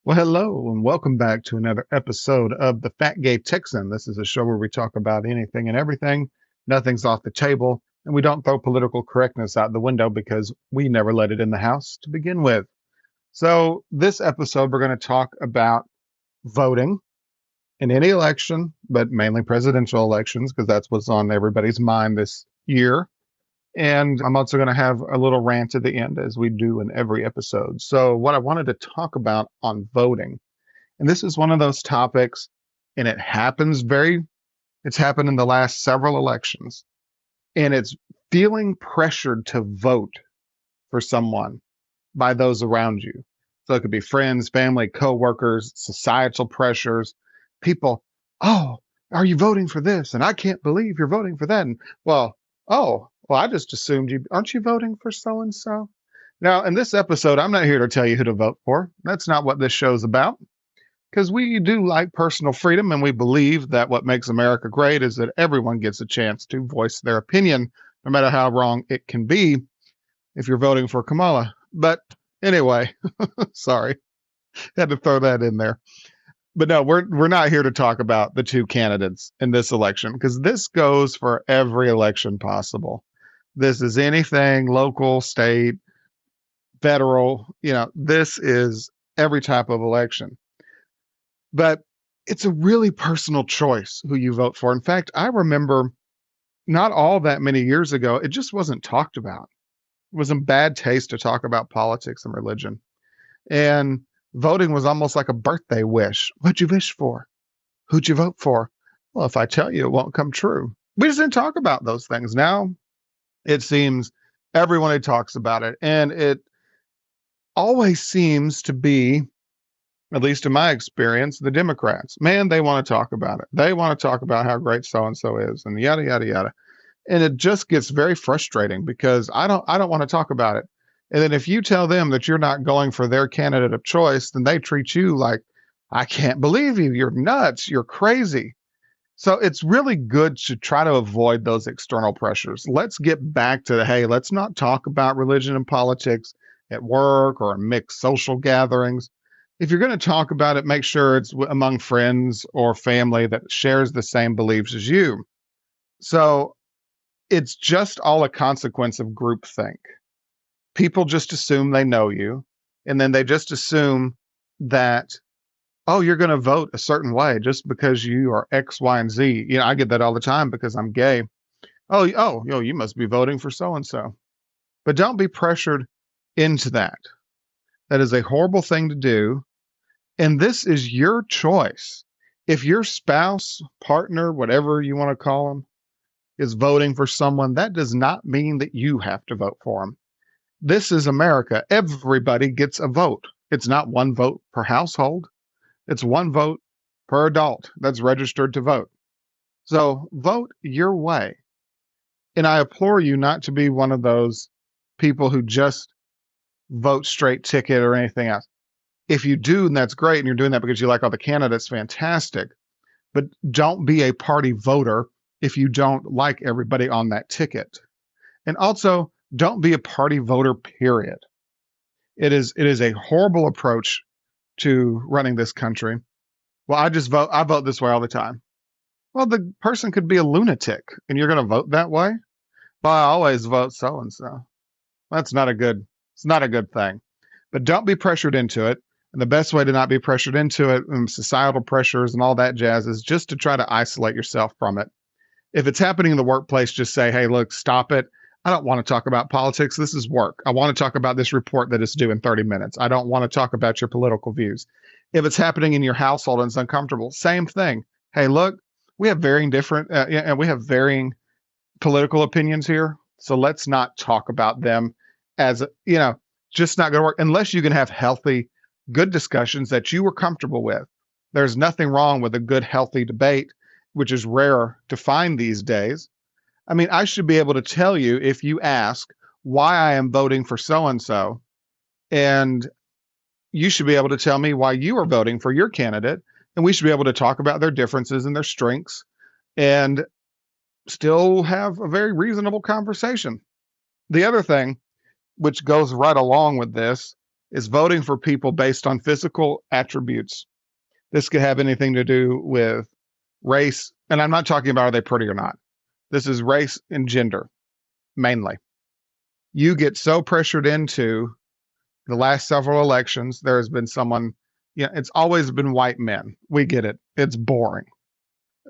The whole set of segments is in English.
Well, hello, and welcome back to another episode of the Fat Gay Texan. This is a show where we talk about anything and everything. Nothing's off the table, and we don't throw political correctness out the window because we never let it in the house to begin with. So, this episode, we're going to talk about voting in any election, but mainly presidential elections because that's what's on everybody's mind this year. And I'm also going to have a little rant at the end, as we do in every episode. So, what I wanted to talk about on voting, and this is one of those topics, and it's happened in the last several elections, and it's feeling pressured to vote for someone by those around you. So it could be friends, family, coworkers, societal pressures, people. Oh, are you voting for this? And I can't believe you're voting for that. And I just assumed aren't you voting for so and so? Now, in this episode, I'm not here to tell you who to vote for. That's not what this show's about because we do like personal freedom and we believe that what makes America great is that everyone gets a chance to voice their opinion, no matter how wrong it can be if you're voting for Kamala. But anyway, sorry, had to throw that in there. But no, we're not here to talk about the two candidates in this election because this goes for every election possible. This is anything local, state, federal, this is every type of election. But it's a really personal choice who you vote for. In fact, I remember not all that many years ago, it just wasn't talked about. It was in bad taste to talk about politics and religion. And voting was almost like a birthday wish. What'd you wish for? Who'd you vote for? Well, if I tell you, it won't come true. We just didn't talk about those things. Now it seems everyone talks about it. And it always seems to be, at least in my experience, the Democrats. Man, they want to talk about it. They want to talk about how great so and so is, and yada yada yada. And it just gets very frustrating because I don't want to talk about it. And then if you tell them that you're not going for their candidate of choice, then they treat you like, I can't believe you. You're nuts. You're crazy. So it's really good to try to avoid those external pressures. Let's get back to hey, let's not talk about religion and politics at work or in mixed social gatherings. If you're going to talk about it, make sure it's among friends or family that shares the same beliefs as you. So it's just all a consequence of groupthink. People just assume they know you, and then they just assume that, oh, you're going to vote a certain way just because you are X, Y, and Z. I get that all the time because I'm gay. You must be voting for so and so. But don't be pressured into that. That is a horrible thing to do. And this is your choice. If your spouse, partner, whatever you want to call them, is voting for someone, that does not mean that you have to vote for them. This is America. Everybody gets a vote. It's not one vote per household. It's one vote per adult that's registered to vote. So vote your way. And I implore you not to be one of those people who just vote straight ticket or anything else. If you do, and that's great, and you're doing that because you like all the candidates, fantastic. But don't be a party voter if you don't like everybody on that ticket. And also, don't be a party voter, period. It is a horrible approach to running this country. Well, I vote this way all the time. Well, the person could be a lunatic, and you're going to vote that way? Well, I always vote so and so. It's not a good thing. But don't be pressured into it. And the best way to not be pressured into it, and societal pressures and all that jazz, is just to try to isolate yourself from it. If it's happening in the workplace, just say, hey, look, stop it. I don't want to talk about politics. This is work. I want to talk about this report that is due in 30 minutes. I don't want to talk about your political views. If it's happening in your household and it's uncomfortable, same thing. Hey, look, we have varying political opinions here. So let's not talk about them as, just not going to work unless you can have healthy, good discussions that you were comfortable with. There's nothing wrong with a good, healthy debate, which is rare to find these days. I mean, I should be able to tell you if you ask why I am voting for so-and-so, and you should be able to tell me why you are voting for your candidate, and we should be able to talk about their differences and their strengths and still have a very reasonable conversation. The other thing, which goes right along with this, is voting for people based on physical attributes. This could have anything to do with race, and I'm not talking about are they pretty or not. This is race and gender, mainly. You get so pressured into the last several elections. There has been someone, it's always been white men. We get it. It's boring.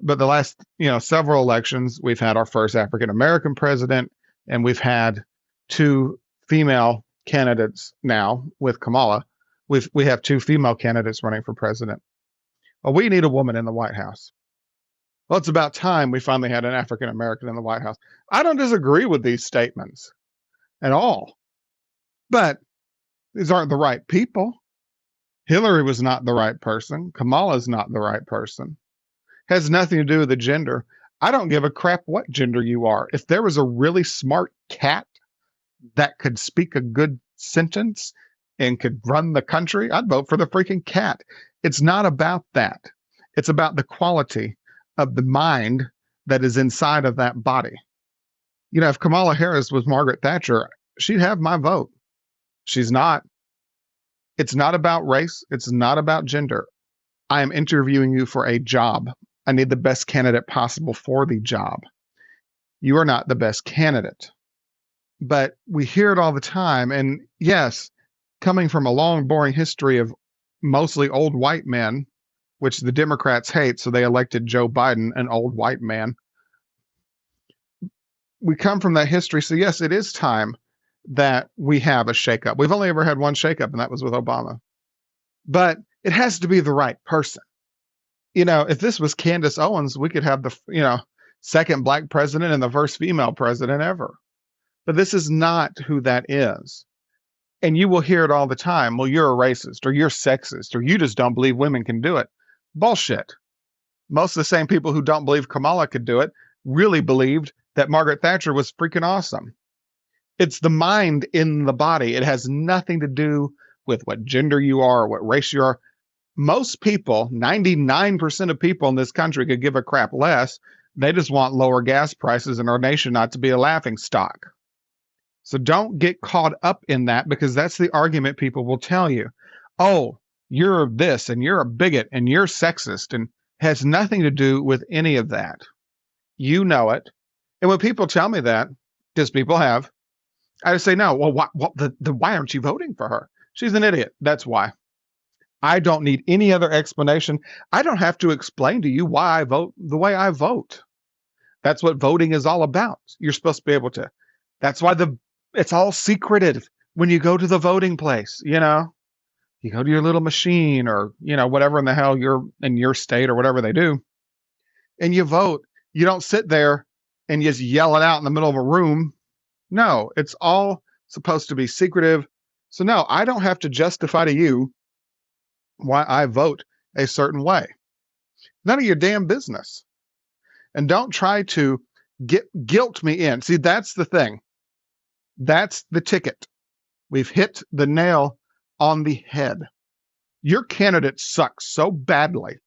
But the last, several elections, we've had our first African American president, and we've had two female candidates now with Kamala. We have two female candidates running for president. Well, we need a woman in the White House. Well, it's about time we finally had an African American in the White House. I don't disagree with these statements at all, but these aren't the right people. Hillary was not the right person. Kamala's not the right person. Has nothing to do with the gender. I don't give a crap what gender you are. If there was a really smart cat that could speak a good sentence and could run the country, I'd vote for the freaking cat. It's not about that. It's about the quality of the mind that is inside of that body. If Kamala Harris was Margaret Thatcher, she'd have my vote. She's not. It's not about race. It's not about gender. I am interviewing you for a job. I need the best candidate possible for the job. You are not the best candidate. But we hear it all the time. And yes, coming from a long, boring history of mostly old white men, which the Democrats hate, so they elected Joe Biden, an old white man. We come from that history. So yes, it is time that we have a shakeup. We've only ever had one shakeup, and that was with Obama. But it has to be the right person. If this was Candace Owens, we could have the, second black president and the first female president ever. But this is not who that is. And you will hear it all the time. Well, you're a racist, or you're sexist, or you just don't believe women can do it. Bullshit. Most of the same people who don't believe Kamala could do it really believed that Margaret Thatcher was freaking awesome. It's the mind in the body. It has nothing to do with what gender you are or what race you are. Most people, 99% of people in this country could give a crap less. They just want lower gas prices and our nation not to be a laughing stock. So don't get caught up in that, because that's the argument people will tell you. Oh, you're this and you're a bigot and you're sexist, and has nothing to do with any of that. You know it. And when people tell me that, because people have, I just say, no, well, why aren't you voting for her? She's an idiot. That's why. I don't need any other explanation. I don't have to explain to you why I vote the way I vote. That's what voting is all about. You're supposed to be able to. That's why it's all secretive when you go to the voting place. You go to your little machine, or, whatever in the hell you're in your state or whatever they do, and you vote. You don't sit there and just yell it out in the middle of a room. No, it's all supposed to be secretive. So no, I don't have to justify to you why I vote a certain way. None of your damn business. And don't try to guilt me in. See, that's the thing. That's the ticket. We've hit the nail on the head. Your candidate sucks so badly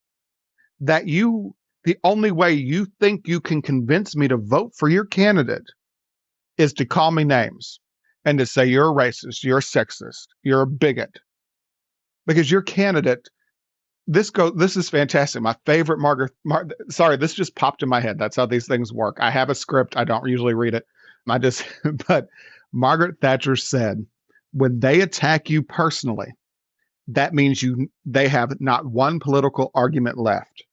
that the only way you think you can convince me to vote for your candidate is to call me names and to say you're a racist, you're a sexist, you're a bigot. Because your candidate, this is fantastic. My favorite sorry, this just popped in my head. That's how these things work. I have a script. I don't usually read it. But Margaret Thatcher said, when they attack you personally, that means they have not one political argument left.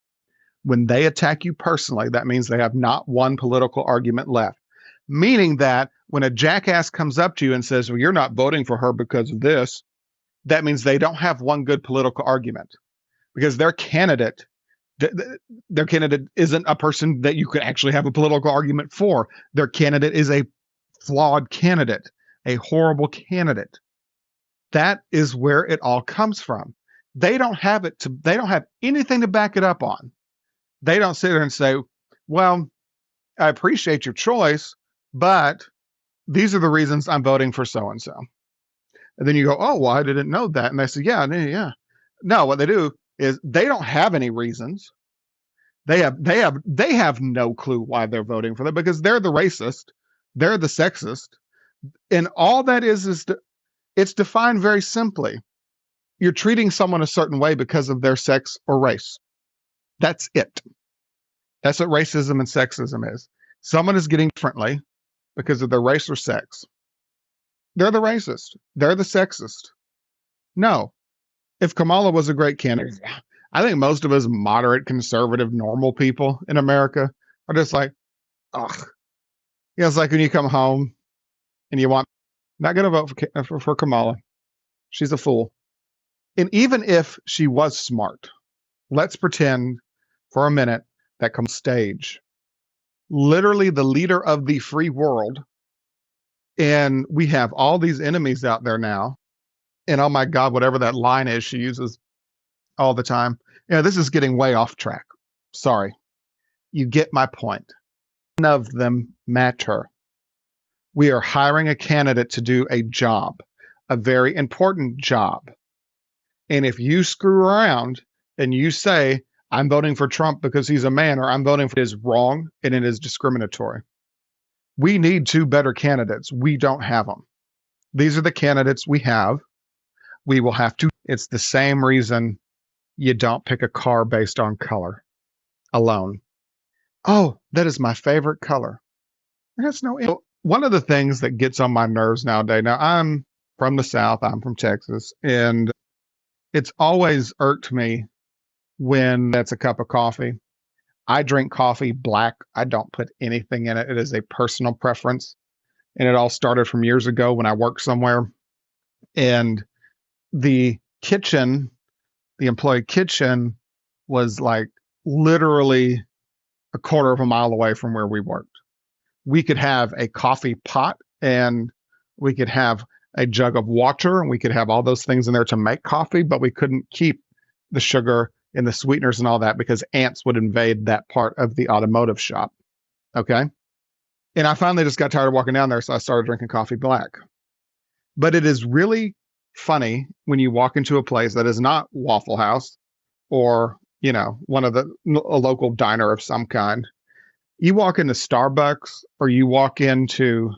When they attack you personally, that means they have not one political argument left. Meaning that when a jackass comes up to you and says, well, you're not voting for her because of this, that means they don't have one good political argument, because their candidate isn't a person that you could actually have a political argument for. Their candidate is a flawed candidate, a horrible candidate. That is where it all comes from. They don't have anything to back it up on. They don't sit there and say, well, I appreciate your choice, but these are the reasons I'm voting for so-and-so. And then you go, oh, well, I didn't know that. And they say, yeah. No, what they do is they don't have any reasons. They have no clue why they're voting for them, because they're the racist, they're the sexist, and all that is It's defined very simply. You're treating someone a certain way because of their sex or race. That's it. That's what racism and sexism is. Someone is getting differently because of their race or sex. They're the racist. They're the sexist. No. If Kamala was a great candidate, I think most of us moderate, conservative, normal people in America are just like, ugh. You know, it's like when you come home and you want, not going to vote for Kamala. She's a fool. And even if she was smart, let's pretend for a minute that comes stage, literally the leader of the free world, and we have all these enemies out there now. And oh my God, whatever that line is she uses all the time. Yeah, this is getting way off track. Sorry. You get my point. None of them matter. We are hiring a candidate to do a job, a very important job. And if you screw around and you say, I'm voting for Trump because he's a man, or I'm voting for it is wrong and it is discriminatory. We need two better candidates. We don't have them. These are the candidates we have. We will have to. It's the same reason you don't pick a car based on color alone. Oh, that is my favorite color. That's no. One of the things that gets on my nerves nowadays. Now, I'm from the South. I'm from Texas, and it's always irked me when that's a cup of coffee. I drink coffee black. I don't put anything in it. It is a personal preference. And it all started from years ago when I worked somewhere. And the kitchen, the employee kitchen, was like literally a quarter of a mile away from where we worked. We could have a coffee pot and we could have a jug of water and we could have all those things in there to make coffee, but we couldn't keep the sugar and the sweeteners and all that because ants would invade that part of the automotive shop. Okay. And I finally just got tired of walking down there, so I started drinking coffee black. But it is really funny when you walk into a place that is not Waffle House or, you know, a local diner of some kind. You walk into Starbucks or you walk into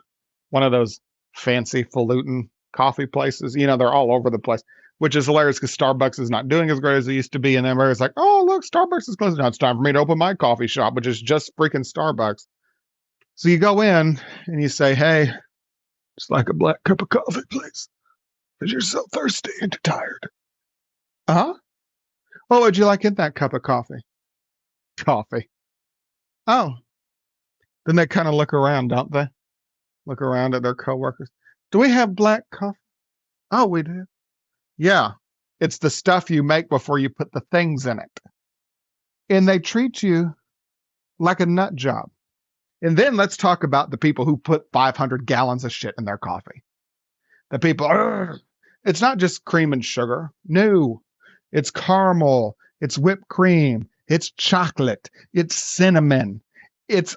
one of those fancy falutin coffee places, you know, they're all over the place, which is hilarious because Starbucks is not doing as great as it used to be. And everybody's like, oh, look, Starbucks is closing. Now it's time for me to open my coffee shop, which is just freaking Starbucks. So you go in and you say, hey, just like a black cup of coffee, please, because you're so thirsty and tired. Uh-huh. What would you like in that cup of coffee? Coffee. Oh. Then they kind of look around, don't they? Look around at their coworkers. Do we have black coffee? Oh, we do. Yeah. It's the stuff you make before you put the things in it. And they treat you like a nut job. And then let's talk about the people who put 500 gallons of shit in their coffee. The people, it's not just cream and sugar. No, it's caramel. It's whipped cream. It's chocolate. It's cinnamon. It's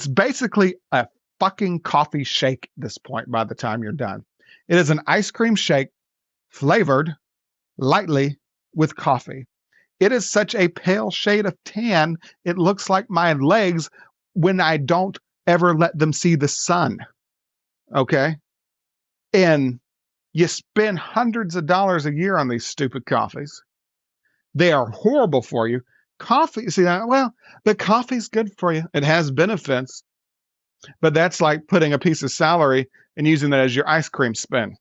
basically a fucking coffee shake at this point by the time you're done. It is an ice cream shake flavored lightly with coffee. It is such a pale shade of tan, it looks like my legs when I don't ever let them see the sun. Okay? And you spend hundreds of dollars a year on these stupid coffees. They are horrible for you. Coffee, see, well, the coffee's good for you. It has benefits, but that's like putting a piece of celery and using that as your ice cream spoon.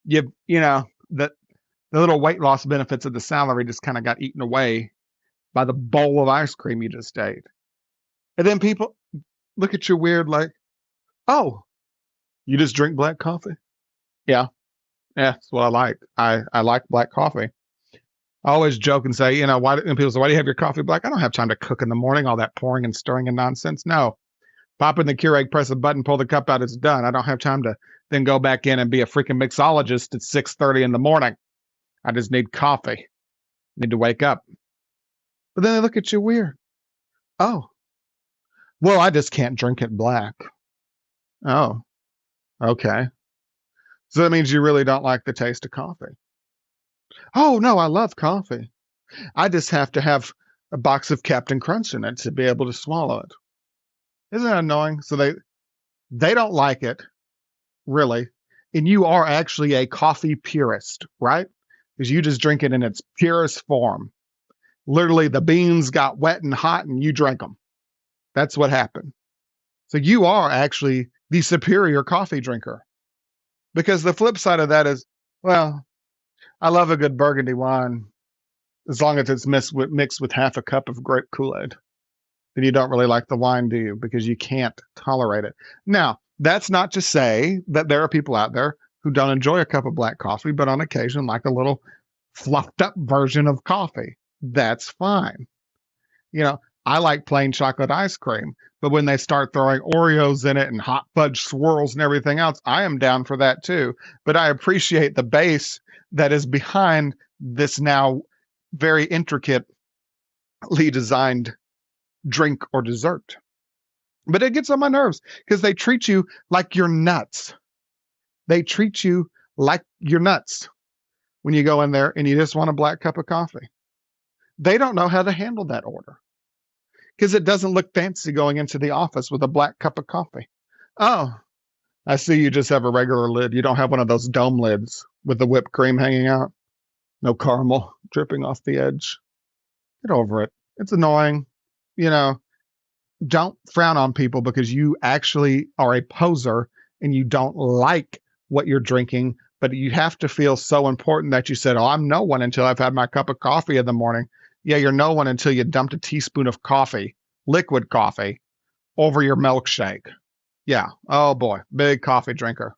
You know, the little weight loss benefits of the celery just kind of got eaten away by the bowl of ice cream you just ate. And then people look at you weird like, oh, you just drink black coffee? Yeah. Yeah, that's what I like. I like black coffee. I always joke and say, you know, and people say, why do you have your coffee black? I don't have time to cook in the morning, all that pouring and stirring and nonsense. No. Pop in the Keurig, press a button, pull the cup out, it's done. I don't have time to then go back in and be a freaking mixologist at 6:30 in the morning. I just need coffee. Need to wake up. But then they look at you weird. Oh. Well, I just can't drink it black. Oh. Okay. So that means you really don't like the taste of coffee. Oh, no, I love coffee. I just have to have a box of Captain Crunch in it to be able to swallow it. Isn't that annoying? So they don't like it, really. and you are actually a coffee purist, right? Because you just drink it in its purest form. Literally, the beans got wet and hot and you drank them. That's what happened. So you are actually the superior coffee drinker. Because the flip side of that is, well, I love a good burgundy wine as long as it's mixed with half a cup of grape Kool-Aid. Then you don't really like the wine, do you? Because you can't tolerate it. Now, that's not to say that there are people out there who don't enjoy a cup of black coffee, but on occasion like a little fluffed up version of coffee. That's fine. You know, I like plain chocolate ice cream, but when they start throwing Oreos in it and hot fudge swirls and everything else, I am down for that too. But I appreciate the base that is behind this now very intricately designed drink or dessert. But it gets on my nerves because they treat you like you're nuts. They treat you like you're nuts when you go in there and you just want a black cup of coffee. They don't know how to handle that order because it doesn't look fancy going into the office with a black cup of coffee. Oh, I see you just have a regular lid. You don't have one of those dome lids with the whipped cream hanging out. No caramel dripping off the edge. Get over it. It's annoying. You know, don't frown on people because you actually are a poser and you don't like what you're drinking, but you have to feel so important that you said, oh, I'm no one until I've had my cup of coffee in the morning. Yeah, you're no one until you dumped a teaspoon of coffee, liquid coffee, over your milkshake. Yeah. Oh boy, big coffee drinker.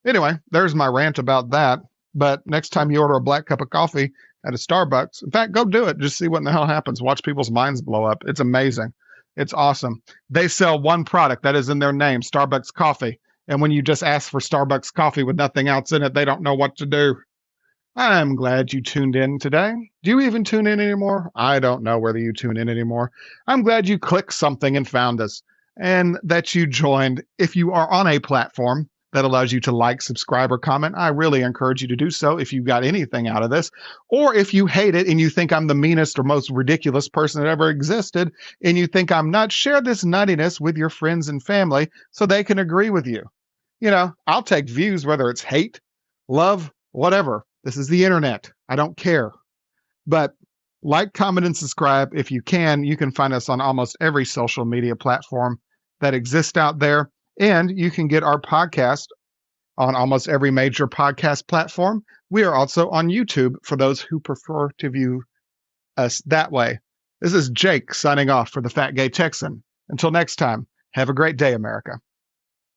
Anyway, there's my rant about that. But next time you order a black cup of coffee at a Starbucks, in fact, go do it. Just see what in the hell happens. Watch people's minds blow up. It's amazing. It's awesome. They sell one product that is in their name, Starbucks coffee. And when you just ask for Starbucks coffee with nothing else in it, they don't know what to do. I'm glad you tuned in today. Do you even tune in anymore? I don't know whether you tune in anymore. I'm glad you clicked something and found us and that you joined. If you are on a platform that allows you to like, subscribe, or comment, I really encourage you to do so if you got anything out of this. Or if you hate it and you think I'm the meanest or most ridiculous person that ever existed and you think I'm nuts, share this nuttiness with your friends and family so they can agree with you. You know, I'll take views, whether it's hate, love, whatever. This is the internet. I don't care. But like, comment, and subscribe if you can. You can find us on almost every social media platform that exists out there. And you can get our podcast on almost every major podcast platform. We are also on YouTube for those who prefer to view us that way. This is Jake signing off for the Fat Gay Texan. Until next time, have a great day, America.